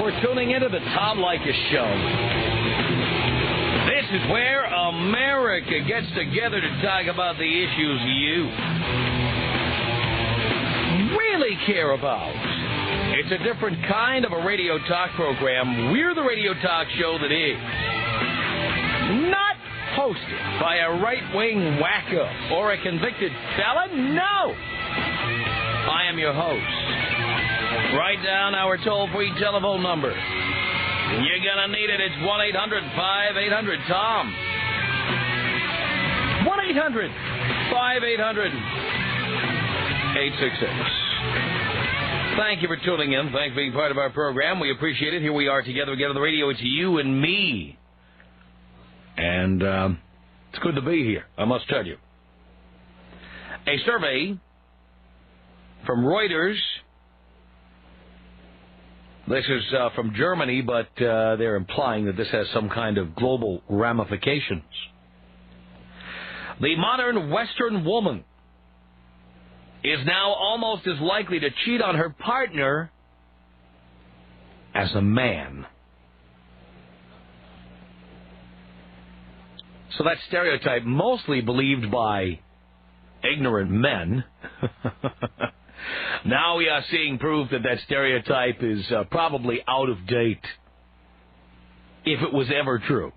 for tuning into the Tom Leykis Show. This is where America gets together to talk about the issues you really care about. It's a different kind of a radio talk program. We're the radio talk show that is not hosted by a right-wing wacko or a convicted felon. No! I am your host. Write down our toll-free telephone number. You're going to need it. It's 1-800-5800-TOM. 1-800-5800-866. Thank you for tuning in. Thanks for being part of our program. We appreciate it. Here we are together again on the radio. It's you and me. And it's good to be here, I must tell you. A survey from Reuters. This is from Germany, but they're implying that this has some kind of global ramifications. The modern Western woman is now almost as likely to cheat on her partner as a man. So that stereotype, mostly believed by ignorant men, now we are seeing proof that that stereotype is probably out of date, if it was ever true.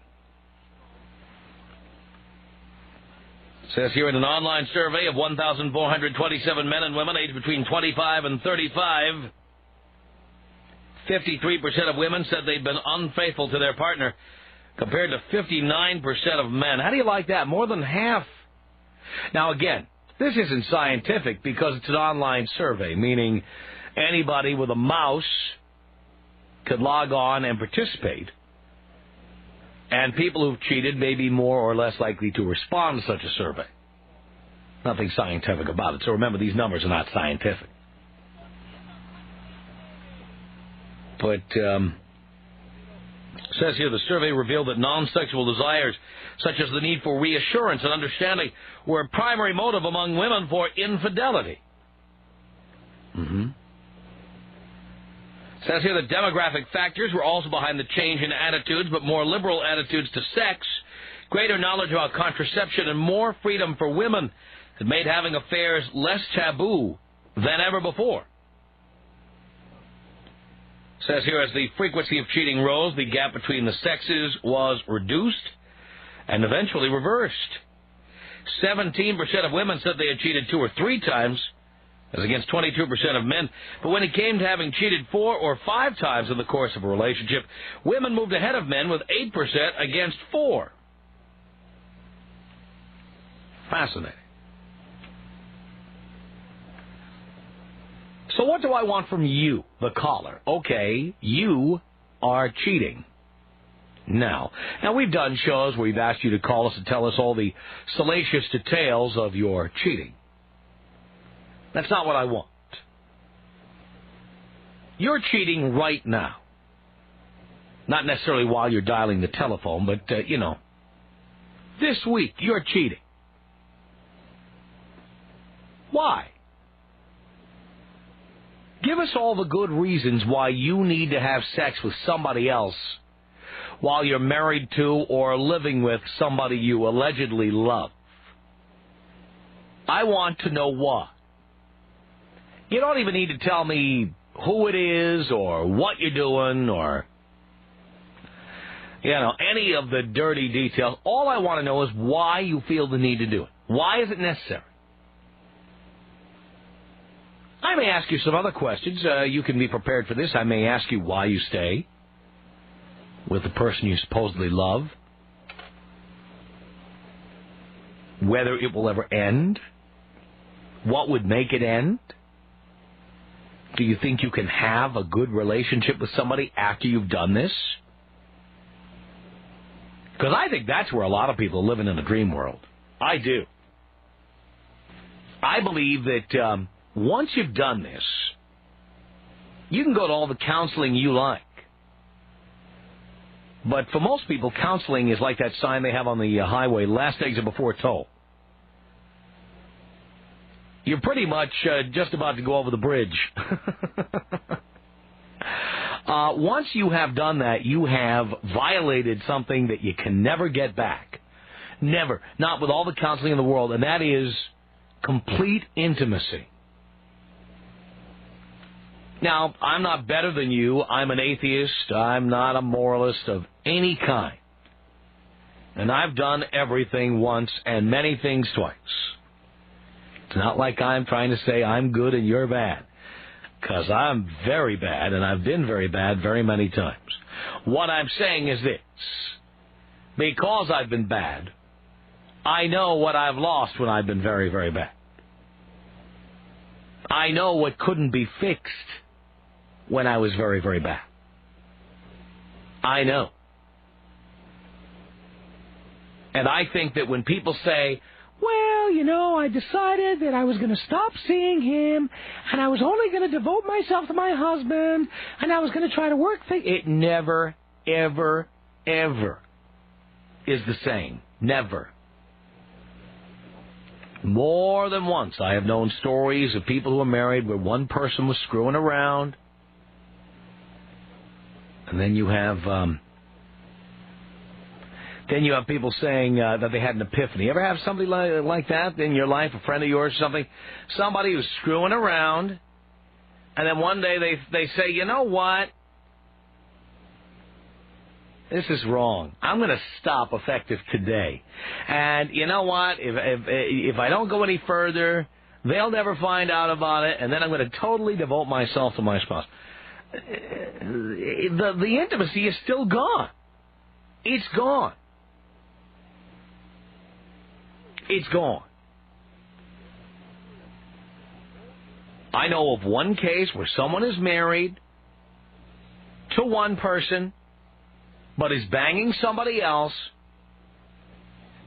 It says here in an online survey of 1,427 men and women aged between 25 and 35, 53% of women said they'd been unfaithful to their partner, compared to 59% of men. How do you like that? More than half. Now, again, this isn't scientific because it's an online survey, meaning anybody with a mouse could log on and participate. And people who've cheated may be more or less likely to respond to such a survey. Nothing scientific about it. So remember, these numbers are not scientific. But it says here the survey revealed that non-sexual desires, such as the need for reassurance and understanding, were a primary motive among women for infidelity. It says here that demographic factors were also behind the change in attitudes, but more liberal attitudes to sex, greater knowledge about contraception, and more freedom for women had made having affairs less taboo than ever before. It says here as the frequency of cheating rose, the gap between the sexes was reduced and eventually reversed. 17% of women said they had cheated 2 or 3 times, as against 22% of men. But when it came to having cheated 4 or 5 times in the course of a relationship, women moved ahead of men with 8% against 4%. Fascinating. So what do I want from you, the caller? Okay, you are cheating. Now, we've done shows where we've asked you to call us and tell us all the salacious details of your cheating. That's not what I want. You're cheating right now. Not necessarily while you're dialing the telephone, but, this week you're cheating. Why? Give us all the good reasons why you need to have sex with somebody else while you're married to or living with somebody you allegedly love. I want to know why. You don't even need to tell me who it is or what you're doing or, any of the dirty details. All I want to know is why you feel the need to do it. Why is it necessary? I may ask you some other questions. You can be prepared for this. I may ask you why you stay with the person you supposedly love, whether it will ever end, what would make it end. Do you think you can have a good relationship with somebody after you've done this? Because I think that's where a lot of people are living in a dream world. I do. I believe that once you've done this, you can go to all the counseling you like. But for most people, counseling is like that sign they have on the highway, last exit before toll. You're pretty much just about to go over the bridge. Once you have done that, you have violated something that you can never get back. Never. Not with all the counseling in the world, and that is complete intimacy. Now, I'm not better than you. I'm an atheist. I'm not a moralist of any kind. And I've done everything once and many things twice. It's not like I'm trying to say I'm good and you're bad. Because I'm very bad, and I've been very bad very many times. What I'm saying is this. Because I've been bad, I know what I've lost when I've been very, very bad. I know what couldn't be fixed when I was very, very bad. I know. And I think that when people say, well, you know, I decided that I was going to stop seeing him, and I was only going to devote myself to my husband, and I was going to try to work things. It never, ever, ever is the same. Never. More than once, I have known stories of people who are married where one person was screwing around, and then you have people saying that they had an epiphany. You ever have somebody like that in your life, a friend of yours or something? Somebody who's screwing around, and then one day they say, you know what? This is wrong. I'm going to stop effective today. And you know what? If I don't go any further, they'll never find out about it, and then I'm going to totally devote myself to my spouse. The intimacy is still gone. It's gone. It's gone. I know of one case where someone is married to one person, but is banging somebody else,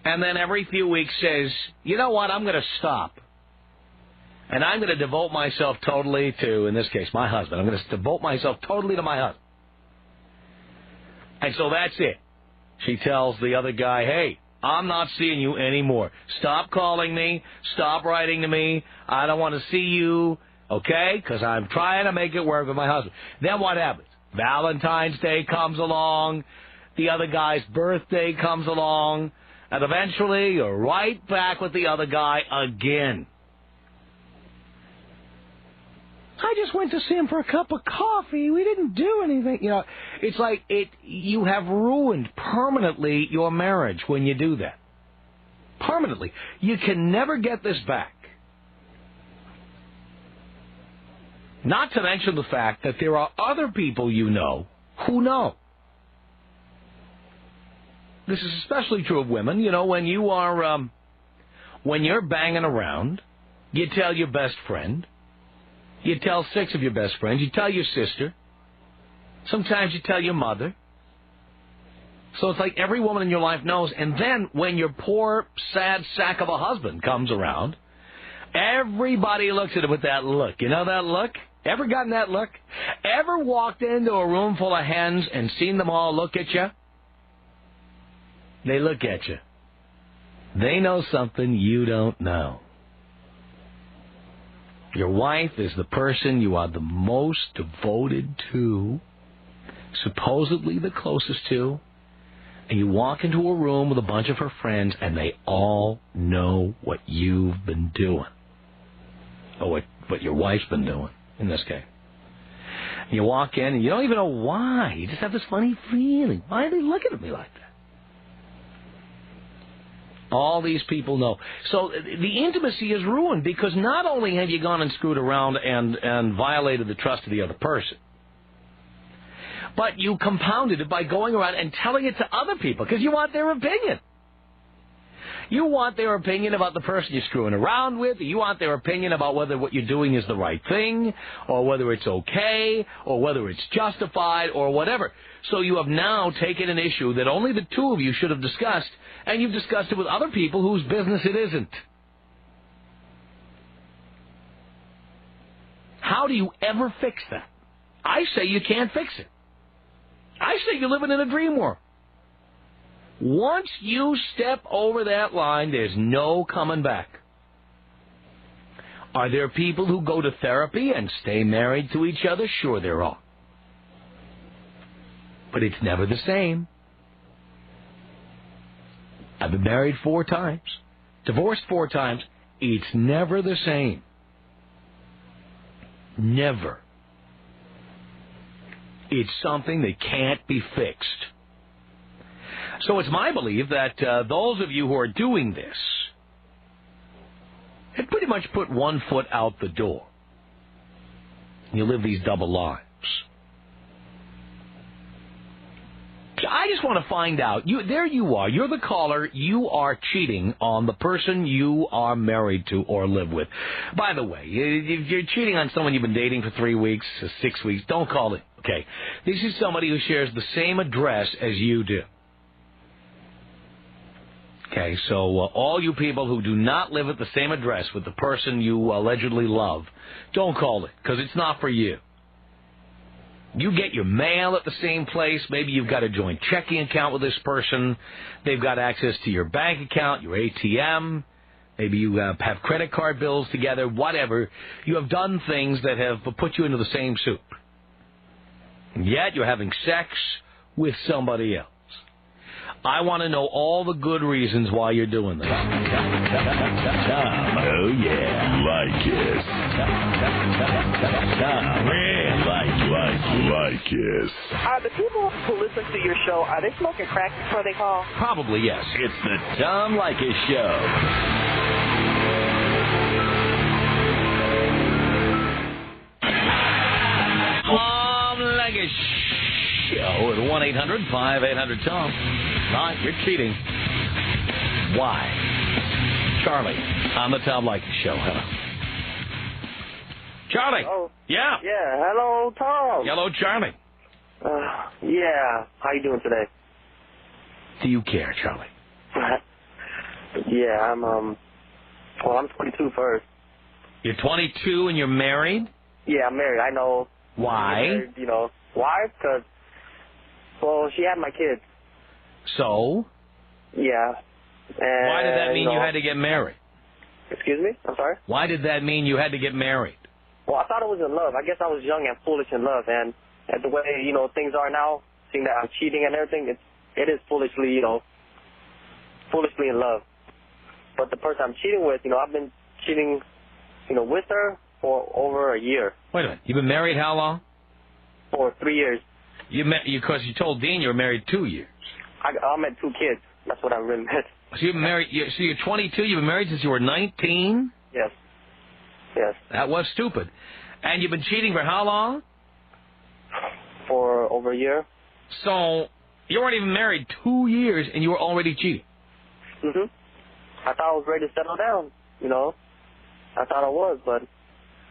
and then every few weeks says, you know what, I'm going to stop. And I'm going to devote myself totally to, in this case, my husband. I'm going to devote myself totally to my husband. And so that's it. She tells the other guy, hey, I'm not seeing you anymore. Stop calling me. Stop writing to me. I don't want to see you, okay? Because I'm trying to make it work with my husband. Then what happens? Valentine's Day comes along. The other guy's birthday comes along. And eventually you're right back with the other guy again. I just went to see him for a cup of coffee. We didn't do anything. You know, it's like you have ruined permanently your marriage when you do that. Permanently. You can never get this back. Not to mention the fact that there are other people you know who know. This is especially true of women. You know, when you are, when you're banging around, you tell your best friend. You tell 6 of your best friends. You tell your sister. Sometimes you tell your mother. So it's like every woman in your life knows. And then when your poor, sad sack of a husband comes around, everybody looks at it with that look. You know that look? Ever gotten that look? Ever walked into a room full of hens and seen them all look at you? They look at you. They know something you don't know. Your wife is the person you are the most devoted to, supposedly the closest to, and you walk into a room with a bunch of her friends, and they all know what you've been doing, or what your wife's been doing, in this case. And you walk in, and you don't even know why. You just have this funny feeling. Why are they looking at me like that? All these people know. So the intimacy is ruined because not only have you gone and screwed around and violated the trust of the other person, but you compounded it by going around and telling it to other people because you want their opinion. You want their opinion about the person you're screwing around with. You want their opinion about whether what you're doing is the right thing, or whether it's okay, or whether it's justified, or whatever. So you have now taken an issue that only the two of you should have discussed, and you've discussed it with other people whose business it isn't. How do you ever fix that? I say you can't fix it. I say you're living in a dream world. Once you step over that line, there's no coming back. Are there people who go to therapy and stay married to each other? Sure there are. But it's never the same. I've been married 4 times, divorced 4 times. It's never the same. Never. It's something that can't be fixed. So it's my belief that those of you who are doing this have pretty much put one foot out the door. You live these double lives. I just want to find out. There you are. You're the caller. You are cheating on the person you are married to or live with. By the way, if you're cheating on someone you've been dating for 3 weeks, 6 weeks, don't call it. Okay. This is somebody who shares the same address as you do. Okay, so all you people who do not live at the same address with the person you allegedly love, don't call it, because it's not for you. You get your mail at the same place. Maybe you've got a joint checking account with this person. They've got access to your bank account, your ATM. Maybe you have credit card bills together, whatever. You have done things that have put you into the same soup. And yet you're having sex with somebody else. I want to know all the good reasons why you're doing this. Oh, yeah. Leykis. Leykis. Are the people who listen to your show, are they smoking crack before they call? Probably, yes. It's the Tom Leykis Show. Tom Leykis Show at 1-800-5800-TOM. Right, you're cheating. Why? Charlie on the Tom Leykis Show. Hello. Charlie. Oh. Yeah. Yeah. Hello, Tom. Hello, Charlie. Yeah. How you doing today? Do you care, Charlie? Yeah, I'm 22 first. You're 22 and you're married? Yeah, I'm married. I know. Why? Married, you know. Why? Because, well, she had my kids. So? Yeah. And, why did that mean you had to get married? Excuse me? I'm sorry? Why did that mean you had to get married? Well, I thought it was in love. I guess I was young and foolish in love. And the way, things are now, seeing that I'm cheating and everything, it is foolishly, foolishly in love. But the person I'm cheating with, I've been cheating, with her for over a year. Wait a minute. You've been married how long? For 3 years. Because you told Dean you were married 2 years. I met 2 kids. That's what I really meant. So you've been married. So you're 22. You've been married since you were 19. Yes. Yes. That was stupid. And you've been cheating for how long? For over a year. So you weren't even married 2 years, and you were already cheating. Mhm. I thought I was ready to settle down. I thought I was, but.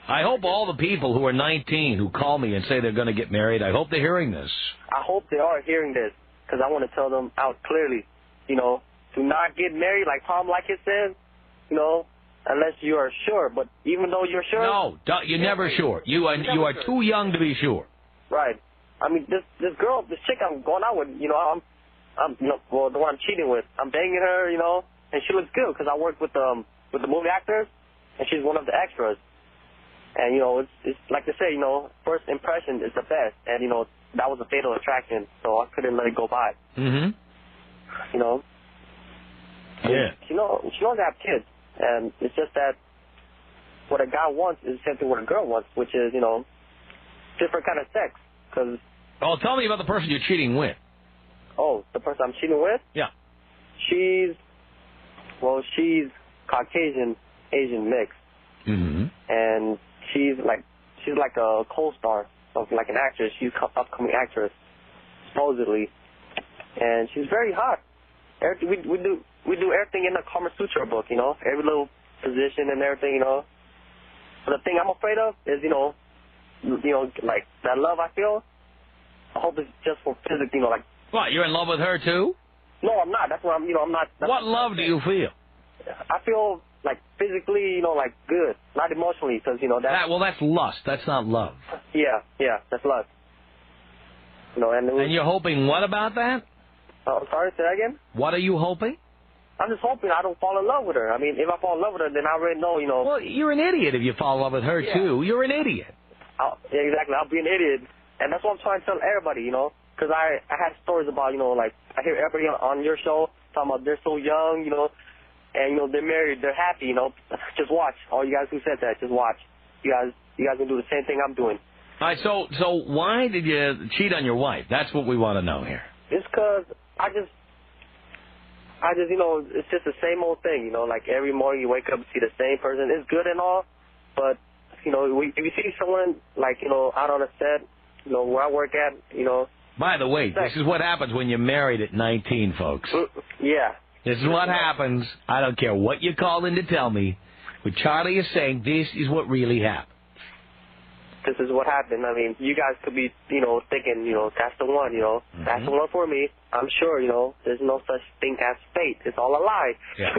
I hope all the people who are 19 who call me and say they're going to get married, I hope they're hearing this. I hope they are hearing this, because I want to tell them out clearly, do not get married like Tom Leykis says, unless you are sure. But even though you're sure. No, you're never sure. You are too young to be sure. Right. I mean, this chick I'm going out with, I'm the one I'm cheating with. I'm banging her, and she looks good because I work with the movie actors, and she's one of the extras. And, it's like they say, first impression is the best. And, that was a fatal attraction, so I couldn't let it go by. Mm-hmm. Yeah. She knows I have kids. And it's just that what a guy wants is the same thing what a girl wants, which is, different kind of sex. Cause, tell me about the person you're cheating with. Oh, the person I'm cheating with? Yeah. She's Caucasian, Asian mix. Mm-hmm. And she's like a co-star of like an actress. She's an upcoming actress, supposedly, and she's very hot. Everything we do everything in the Kama Sutra book, every little position and everything, But the thing I'm afraid of is, like that love I feel. I hope it's just for physics, like. What? You're in love with her too? No, I'm not. That's what I'm. I'm not. What love do you feel? I feel like physically, like good, not emotionally, because that's lust. That's not love. Yeah, that's lust. And you're hoping what about that? I'm sorry, say that again. What are you hoping? I'm just hoping I don't fall in love with her. I mean, if I fall in love with her, then I already know, Well, you're an idiot if you fall in love with her too. You're an idiot. Yeah, exactly. I'll be an idiot, and that's what I'm trying to tell everybody. because I had stories about, you know, like, I hear everybody on your show talking about they're so young, you know, and, you know, they're married, they're happy, you know. Just watch. All you guys who said that, just watch. You guys can do the same thing I'm doing. All right, so why did you cheat on your wife? That's what we want to know here. It's because I just, you know, it's just the same old thing, you know, like every morning you wake up and see the same person. It's good and all, but, you know, if you see someone, like, you know, out on a set, you know, where I work at, you know. By the way, this is what happens when you're married at 19, folks. Yeah. This is what happens. I don't care what you call in to tell me. What Charlie is saying, this is what really happened. This is what happened. I mean, you guys could be, you know, thinking, you know, that's the one, you know. Mm-hmm. That's the one for me. I'm sure, you know, there's no such thing as fate. It's all a lie. Yeah.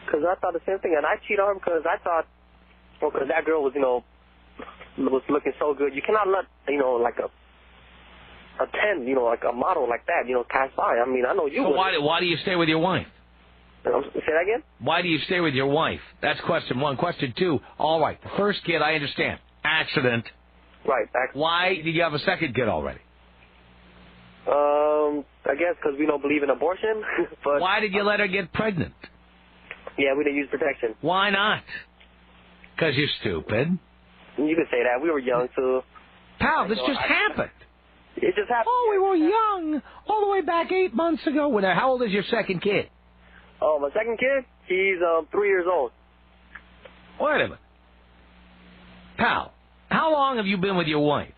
Because I thought the same thing. And I cheated on him because I thought, well, because that girl was, you know, was looking so good. You cannot let, you know, like a 10, you know, like a model like that, you know, pass by. I mean, I know you would. So why do you stay with your wife? Say that again? Why do you stay with your wife? That's question one. Question two, all right, the first kid, I understand. Accident. Right. Why did you have a second kid already? I guess because we don't believe in abortion. But why did you let her get pregnant? Yeah, we didn't use protection. Why not? Because you're stupid. You can say that. We were young, too. Pal, this just happened. It just happened. Oh, we were young. All the way back 8 months ago. How old is your second kid? Oh, my second kid? He's 3 years old. Wait a minute. Pal, how long have you been with your wife?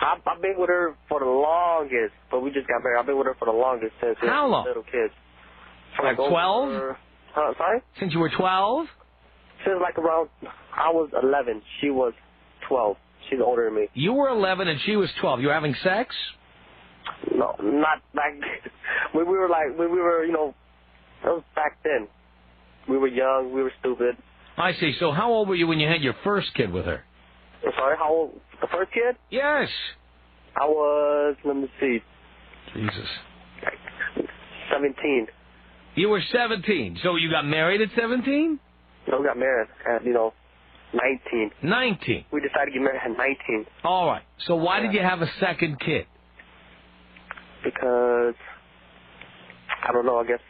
I've been with her for the longest, but we just got married. I've been with her for the longest since we were little kids. Like 12? Sorry? Since you were 12? Since like around, I was 11. She was 12. She's older than me. You were 11 and she was 12. You were having sex? No, not like when we were, you know, that was back then. We were young. We were stupid. I see. So how old were you when you had your first kid with her? I'm sorry, how old? The first kid? Yes. I was, let me see. Jesus. 17. You were 17. So you got married at 17? No, we got married at, you know, 19. 19. We decided to get married at 19. All right. So why did you have a second kid? Because, I don't know, I guess,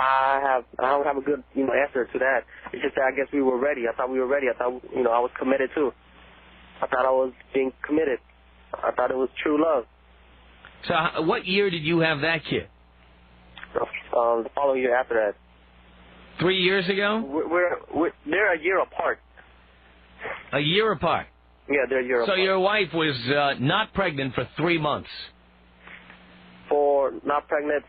I don't have a good, you know, answer to that. It's just that I guess we were ready. I thought we were ready. I thought, you know, I was committed too. I thought I was being committed. I thought it was true love. So what year did you have that kid? The following year after that. 3 years ago? They're a year apart. A year apart? Yeah, they're a year apart. So your wife was not pregnant for 3 months? For not pregnant?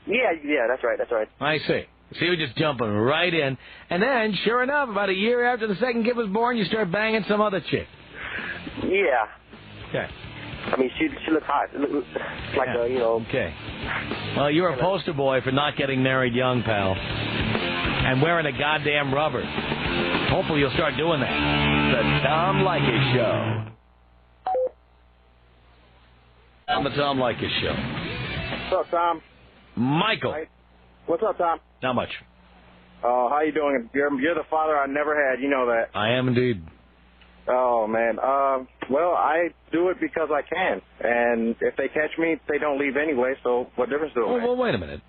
Yeah, that's right. I see. So you were just jumping right in. And then, sure enough, about a year after the second kid was born, you start banging some other chick. Yeah. Okay. I mean, she looks hot. Like a, you know. Okay. Well, you're a poster boy for not getting married young, pal. And wearing a goddamn rubber. Hopefully you'll start doing that. The Tom Leykis Show. On the Tom Leykis Show. What's up, Tom? Michael. Hi. What's up, Tom? Not much. Oh, how you doing? You're the father I never had. You know that. I am indeed. Oh, man. Well, I do it because I can. And if they catch me, they don't leave anyway, so what difference do it make? Well, wait a minute.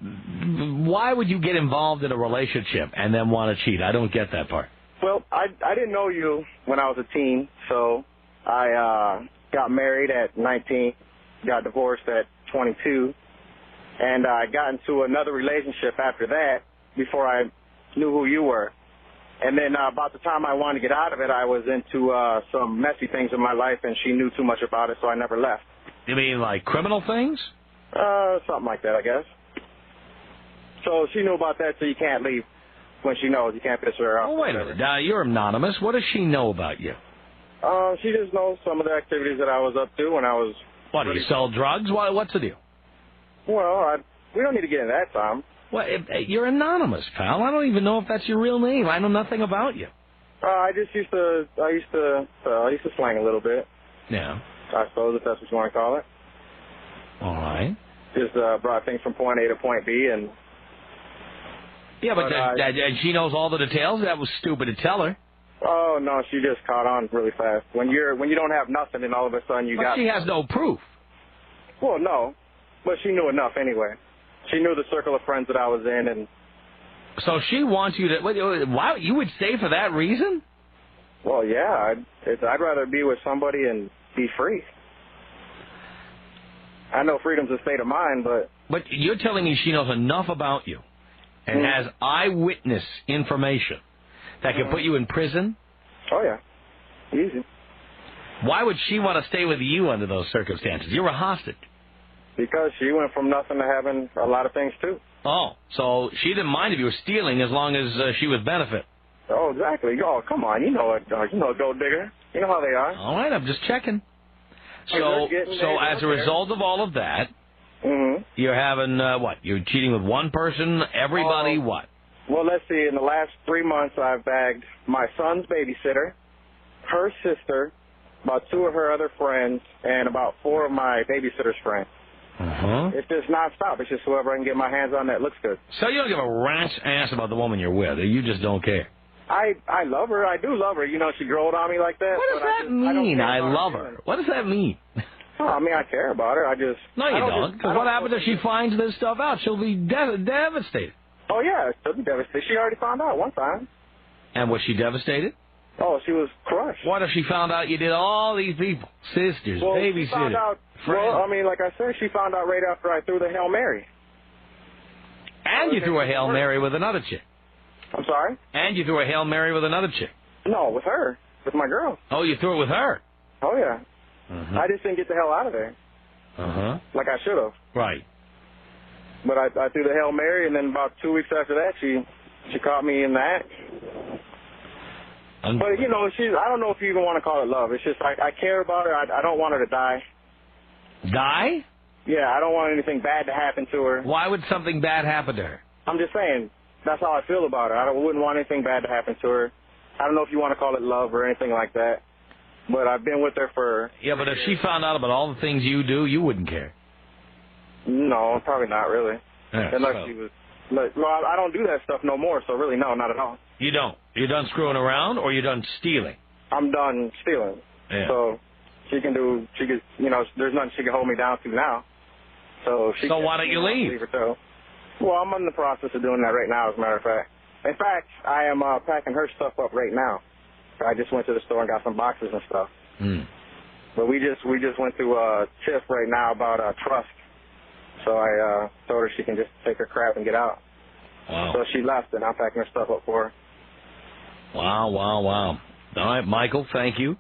Why would you get involved in a relationship and then want to cheat? I don't get that part. Well, I didn't know you when I was a teen, so I got married at 19, got divorced at 22, and I got into another relationship after that before I knew who you were. And then about the time I wanted to get out of it, I was into some messy things in my life, and she knew too much about it, so I never left. You mean like criminal things? Something like that, I guess. So she knew about that, so you can't leave when she knows. You can't piss her off. Oh, wait a minute. Now, you're anonymous. What does she know about you? She just knows some of the activities that I was up to when I was... What, do you sell drugs? What's the deal? Well, we don't need to get into that, Tom. Well, you're anonymous, pal. I don't even know if that's your real name. I know nothing about you. I used to slang a little bit. Yeah. I suppose if that's what you want to call it. All right. Just brought things from point A to point B, and... Yeah, but and she knows all the details. That was stupid to tell her. Oh, no, she just caught on really fast. When you don't have nothing and all of a sudden you But got... she has no proof. Well, no, but she knew enough anyway. She knew the circle of friends that I was in, and... So she wants you to... Why you would stay for that reason? Well, yeah, I'd rather be with somebody and be free. I know freedom's a state of mind, but... But you're telling me she knows enough about you and has eyewitness information that can put you in prison? Oh, yeah. Easy. Why would she want to stay with you under those circumstances? You're a hostage. Because she went from nothing to having a lot of things, too. Oh, so she didn't mind if you were stealing as long as she was benefit. Oh, exactly. Oh, come on. You know it. You know a gold digger. You know how they are. All right, I'm just checking. So as a result of all of that, you're having, what? You're cheating with one person, everybody, what? Well, let's see. In the last 3 months, I've bagged my son's babysitter, her sister, about 2 of her other friends, and about 4 of my babysitter's friends. It's just nonstop. It's just whoever I can get my hands on that looks good. So you don't give a rat's ass about the woman you're with. You just don't care. I love her. I do love her. You know, she growled on me like that. What does that mean, I love her? What does that mean? Oh, I mean, I care about her. No, you don't. Because what happens if she finds this stuff out? She'll be devastated. Oh, yeah, she'll be devastated. She already found out one time. And was she devastated? Oh, she was crushed. What if she found out you did all these people? Sisters, babysitters, friends. Well, I mean, like I said, she found out right after I threw the Hail Mary. And you threw a Hail Mary with another chick. I'm sorry? And you threw a Hail Mary with another chick. No, with her. With my girl. Oh, you threw it with her? Oh, yeah. I just didn't get the hell out of there. Like I should have. Right. But I threw the Hail Mary, and then about 2 weeks after that, she caught me in the act. But, you know, I don't know if you even want to call it love. It's just I care about her. I don't want her to die. Die? Yeah, I don't want anything bad to happen to her. Why would something bad happen to her? I'm just saying, that's how I feel about her. I wouldn't want anything bad to happen to her. I don't know if you want to call it love or anything like that. But I've been with her for... Yeah, but if she found out about all the things you do, you wouldn't care. No, probably not really. Yeah, Unless she was... Well, I don't do that stuff no more, so really, no, not at all. You don't? You're done screwing around, or you're done stealing? I'm done stealing. Yeah. So you know, there's nothing she can hold me down to now. So why don't you leave? Leave her too. Well, I'm in the process of doing that right now, as a matter of fact. In fact, I am packing her stuff up right now. I just went to the store and got some boxes and stuff. But we just went through a tiff right now about trust. So I told her she can just take her crap and get out. Wow. So she left, and I'm packing her stuff up for her. Wow. All right, Michael, thank you.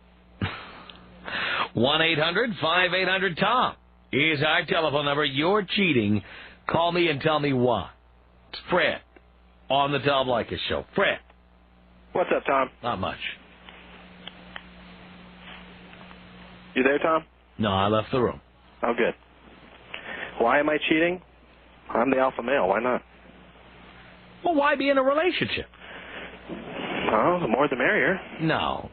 1-800-5800-TOM is our telephone number. You're cheating. Call me and tell me why. It's Fred on the Tom Leykis Show. Fred. What's up, Tom? Not much. You there, Tom? No, I left the room. Oh, good. Why am I cheating? I'm the alpha male. Why not? Well, why be in a relationship? Oh, the more the merrier. No.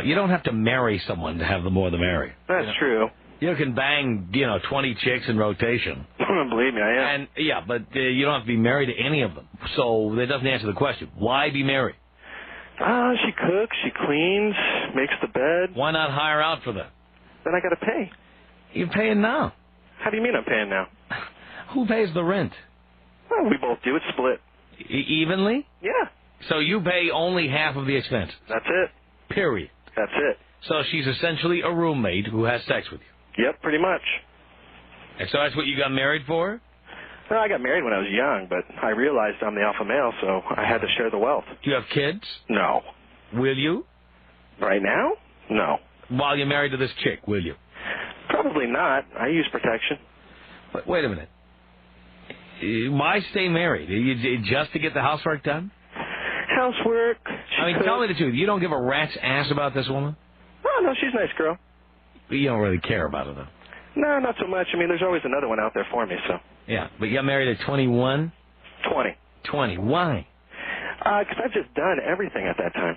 You don't have to marry someone to have the more the merrier. That's true. You can bang, 20 chicks in rotation. Believe me, I am. And yeah, but you don't have to be married to any of them. So that doesn't answer the question. Why be married? She cooks, she cleans, makes the bed. Why not hire out for that? Then I got to pay. You're paying now. How do you mean I'm paying now? Who pays the rent? Well, we both do. It's split. Evenly? Yeah. So you pay only half of the expenses? That's it. Period. That's it. So she's essentially a roommate who has sex with you? Yep, pretty much. And so that's what you got married for? Well, I got married when I was young, but I realized I'm the alpha male, so I had to share the wealth. Do you have kids? No. Will you? Right now? No. While you're married to this chick, will you? Probably not. I use protection. But wait a minute. Why stay married? Just to get the housework done? Housework. Tell me the truth. You don't give a rat's ass about this woman? Oh, no, she's a nice girl. You don't really care about her, though. No, not so much. There's always another one out there for me, so. Yeah, but you got married at 21? 20. 20. Why? Because I've just done everything at that time.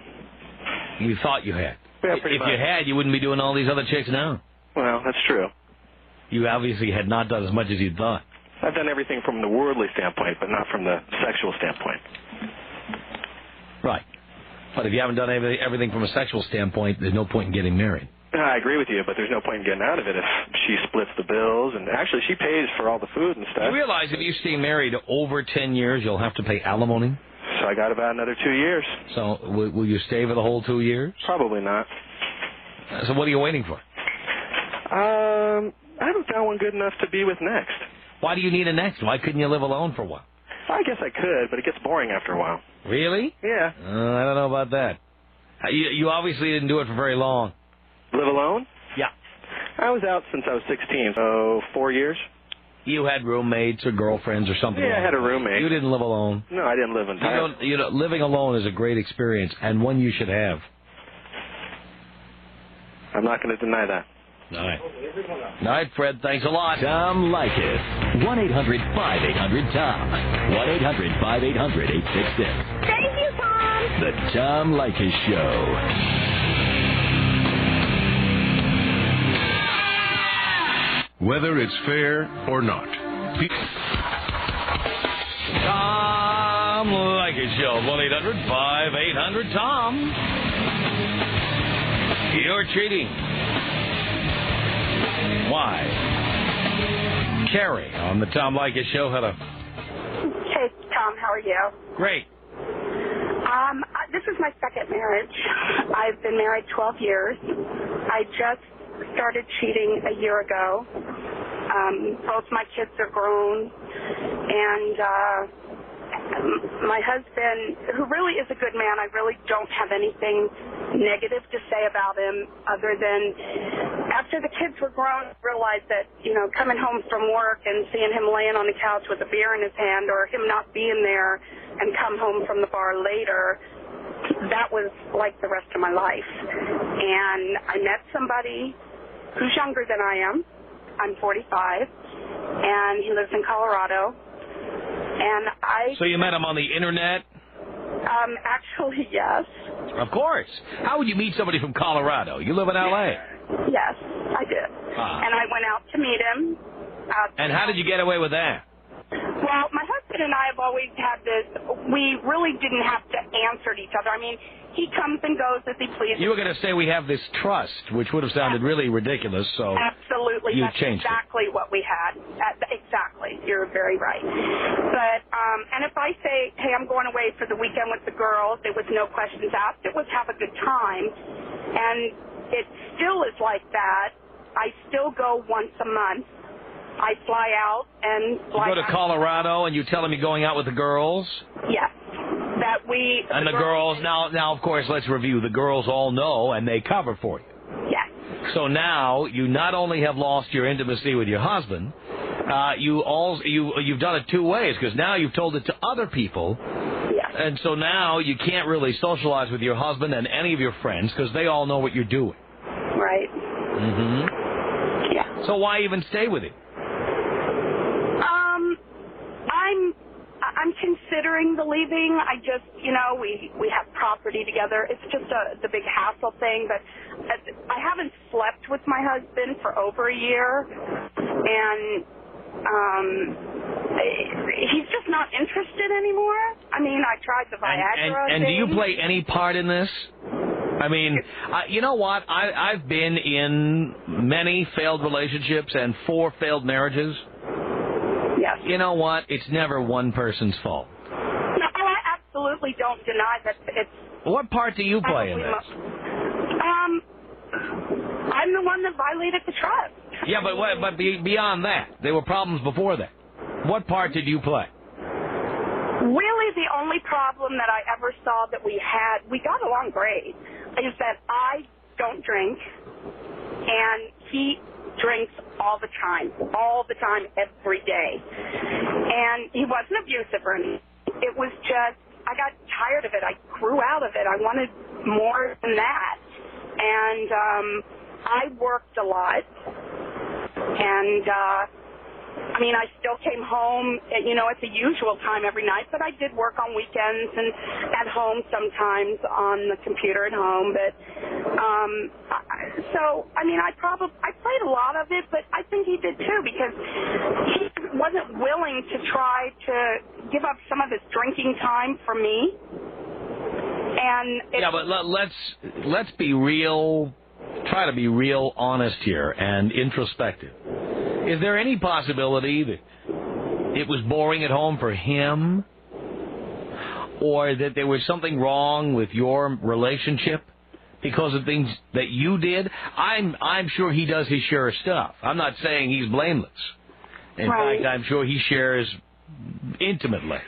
You thought you had. Yeah, pretty much. If you had, you wouldn't be doing all these other chicks now. Well, that's true. You obviously had not done as much as you thought. I've done everything from the worldly standpoint, but not from the sexual standpoint. Right. But if you haven't done everything from a sexual standpoint, there's no point in getting married. I agree with you, but there's no point in getting out of it if she splits the bills, and actually she pays for all the food and stuff. You realize if you stay married over 10 years, you'll have to pay alimony? So I got about another 2 years. So will you stay for the whole 2 years? Probably not. So what are you waiting for? I haven't found one good enough to be with next. Why do you need a next? Why couldn't you live alone for a while? I guess I could, but it gets boring after a while. Really? Yeah. I don't know about that. You obviously didn't do it for very long. Live alone? Yeah. I was out since I was 16, so 4 years. You had roommates or girlfriends or something. Yeah, I had a roommate. You didn't live alone. No, I didn't live entirely. Living alone is a great experience, and one you should have. I'm not going to deny that. All right. All right, Fred, thanks a lot. Tom Leykis. 1-800-5800-TOM. 1-800-5800-866. Thank you, Tom. The Tom Leykis Show. Whether it's fair or not. Tom Leykis Show. 1-800-5800-TOM. You're cheating. Why? Carrie on the Tom Leykis Show. Hello. Hey, Tom, how are you? Great. This is my second marriage. I've been married 12 years. I just started cheating a year ago. Both my kids are grown, and my husband, who really is a good man, I really don't have anything negative to say about him other than after the kids were grown, I realized that, coming home from work and seeing him laying on the couch with a beer in his hand or him not being there and come home from the bar later, that was like the rest of my life. And I met somebody who's younger than I am. I'm 45, and he lives in Colorado. And So you met him on the internet? Actually, yes. Of course. How would you meet somebody from Colorado? You live in L.A. Yes, I did. And I went out to meet him. And how did you get away with that? Well, my husband and I have always had this, we really didn't have to answer to each other. I mean, he comes and goes as he pleases. You were going to say we have this trust, which would have sounded really ridiculous, so absolutely. You That's changed exactly what we had. Exactly. You're very right. But, and if I say, hey, I'm going away for the weekend with the girls, it was no questions asked. It was have a good time. And it still is like that. I still go once a month. I fly out and fly You go to Colorado and you tell them you're going out with the girls? Yes. And the girls, now, of course, let's review. The girls all know and they cover for you. Yes. So now you not only have lost your intimacy with your husband, you've done it two ways, because now you've told it to other people. Yes. And so now you can't really socialize with your husband and any of your friends because they all know what you're doing. Right. Mm-hmm. Yeah. So why even stay with him? I'm considering the leaving. I just, we have property together. It's just the big hassle thing. But I haven't slept with my husband for over a year, and he's just not interested anymore. I mean, I tried the Viagra and do you thing. play any part in this? I mean, you know what? I've been in many failed relationships and 4 failed marriages. Yes. You know what? It's never one person's fault. No, I absolutely don't deny that it's... What part do you play in this? I'm the one that violated the trust. Yeah, but beyond that, there were problems before that. What part did you play? Really, the only problem that I ever saw that we got along great, is that I don't drink, and he drinks all the time, every day. And he wasn't abusive or anything. It was just, I got tired of it. I grew out of it. I wanted more than that. And I worked a lot. And, I still came home, at the usual time every night, but I did work on weekends and at home sometimes on the computer at home. But, I played a lot of it, but I think he did too, because he wasn't willing to try to give up some of his drinking time for me. And yeah, but let's be real. Try to be real honest here and introspective. Is there any possibility that it was boring at home for him, or that there was something wrong with your relationship because of things that you did? I'm sure he does his share of stuff. I'm not saying he's blameless. In fact, I'm sure he shares intimately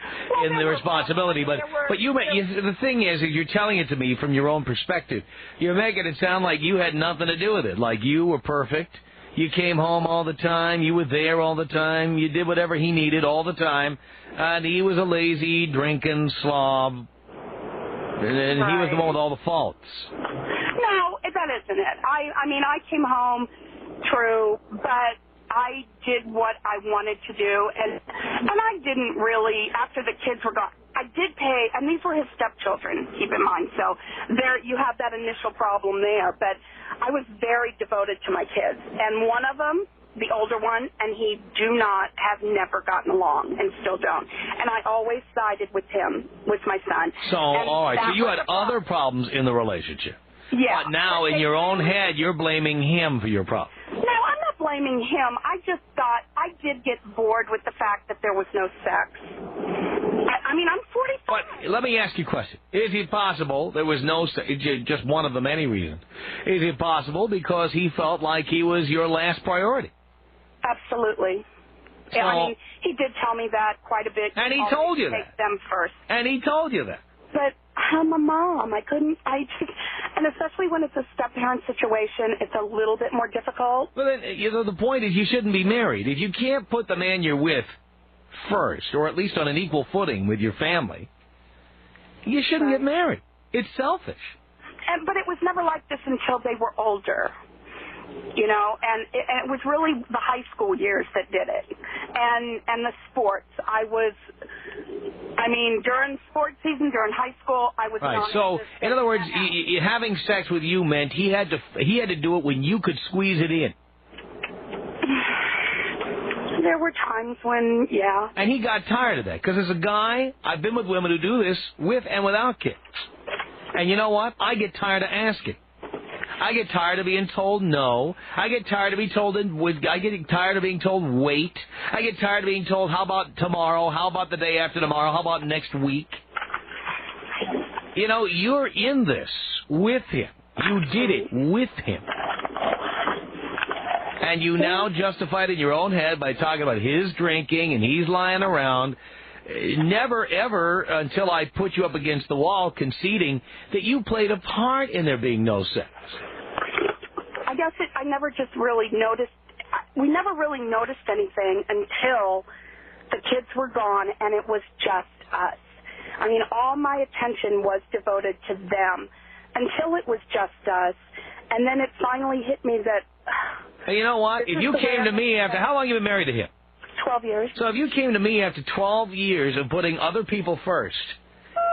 in the responsibility. But the thing is you're telling it to me from your own perspective. You're making it sound like you had nothing to do with it, like you were perfect. You came home all the time. You were there all the time. You did whatever he needed all the time. And he was a lazy, drinking slob. And he was the one with all the faults. No, that isn't it. I mean, I came home, true, but I did what I wanted to do. And I didn't really, after the kids were gone, I did pay, and these were his stepchildren, keep in mind. So there you have that initial problem there. But I was very devoted to my kids. And one of them, the older one, and he have never gotten along and still don't. And I always sided with him, with my son. So, all right, so you had other problems in the relationship. Yeah. But now in your own head, you're blaming him for your problem. No, I'm not blaming him. I just thought I did get bored with the fact that there was no sex. I mean, I'm 45. But let me ask you a question. Is it possible there was no sex, just one of the many reasons? Is it possible because he felt like he was your last priority? Absolutely. So, I mean, he did tell me that quite a bit. And he told you that. Take them first. And he told you that. But I'm a mom. And especially when it's a step-parent situation, it's a little bit more difficult. Well, then, the point is you shouldn't be married. If you can't put the man you're with first, or at least on an equal footing with your family, you shouldn't get married. It's selfish. But it was never like this until they were older. You know, and it was really the high school years that did it. And the sports. During sports season, during high school, I was right. So, in other words, having sex with you meant he had to do it when you could squeeze it in. There were times when, yeah. And he got tired of that. Because as a guy, I've been with women who do this with and without kids. And you know what? I get tired of asking. I get tired of being told no. I get tired of being told wait. I get tired of being told, how about tomorrow? How about the day after tomorrow? How about next week? You know, you're in this with him. You did it with him. And you now justify it in your own head by talking about his drinking and he's lying around. Never, ever, until I put you up against the wall, conceding that you played a part in there being no sex. I guess I never just really noticed. We never really noticed anything until the kids were gone and it was just us. I mean, all my attention was devoted to them until it was just us. And then it finally hit me that... You know what? If you came to me after... How long have you been married to him? 12 years. So if you came to me after 12 years of putting other people first,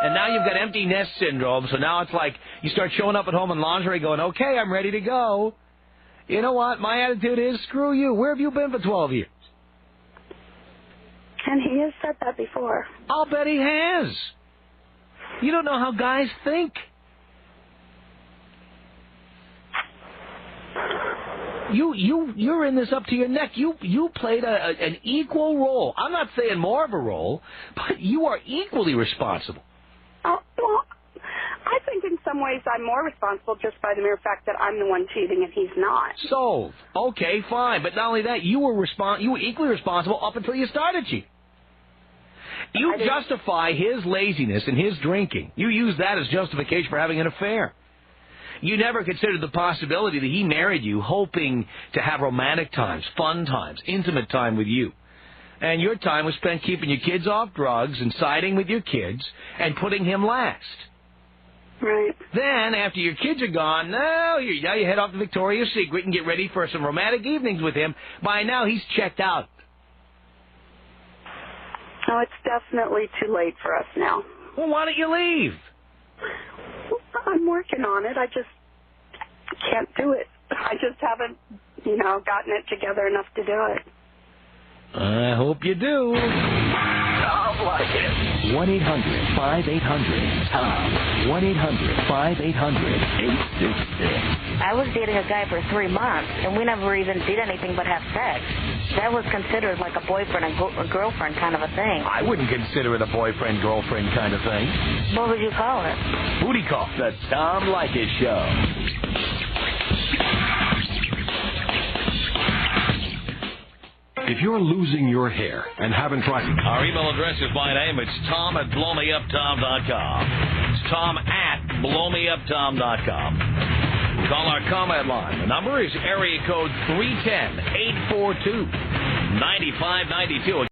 and now you've got empty nest syndrome, so now it's like you start showing up at home in lingerie going, okay, I'm ready to go. You know what? My attitude is, screw you. Where have you been for 12 years? And he has said that before. I'll bet he has. You don't know how guys think. You're in this up to your neck. You played an equal role. I'm not saying more of a role, but you are equally responsible. Well, I think in some ways I'm more responsible just by the mere fact that I'm the one cheating and he's not. Solved. Okay, fine. But not only that, you were equally responsible up until you started cheating. You justify his laziness and his drinking. You use that as justification for having an affair. You never considered the possibility that he married you hoping to have romantic times, fun times, intimate time with you. And your time was spent keeping your kids off drugs and siding with your kids and putting him last. Right. Then, after your kids are gone, now you head off to Victoria's Secret and get ready for some romantic evenings with him. By now, he's checked out. No, it's definitely too late for us now. Well, why don't you leave? I'm working on it. I just can't do it. I just haven't, gotten it together enough to do it. I hope you do. Tom Leykis. 1-800-5800-TOM. 1-800-5800-866. I was dating a guy for 3 months, and we never even did anything but have sex. That was considered like a boyfriend and girlfriend kind of a thing. I wouldn't consider it a boyfriend-girlfriend kind of thing. What would you call it? Booty call. The Tom Leykis Show. If you're losing your hair and haven't tried... Our email address is my name. It's tom@blowmeuptom.com. It's tom@blowmeuptom.com. Call our comment line. The number is area code 310-842-9592.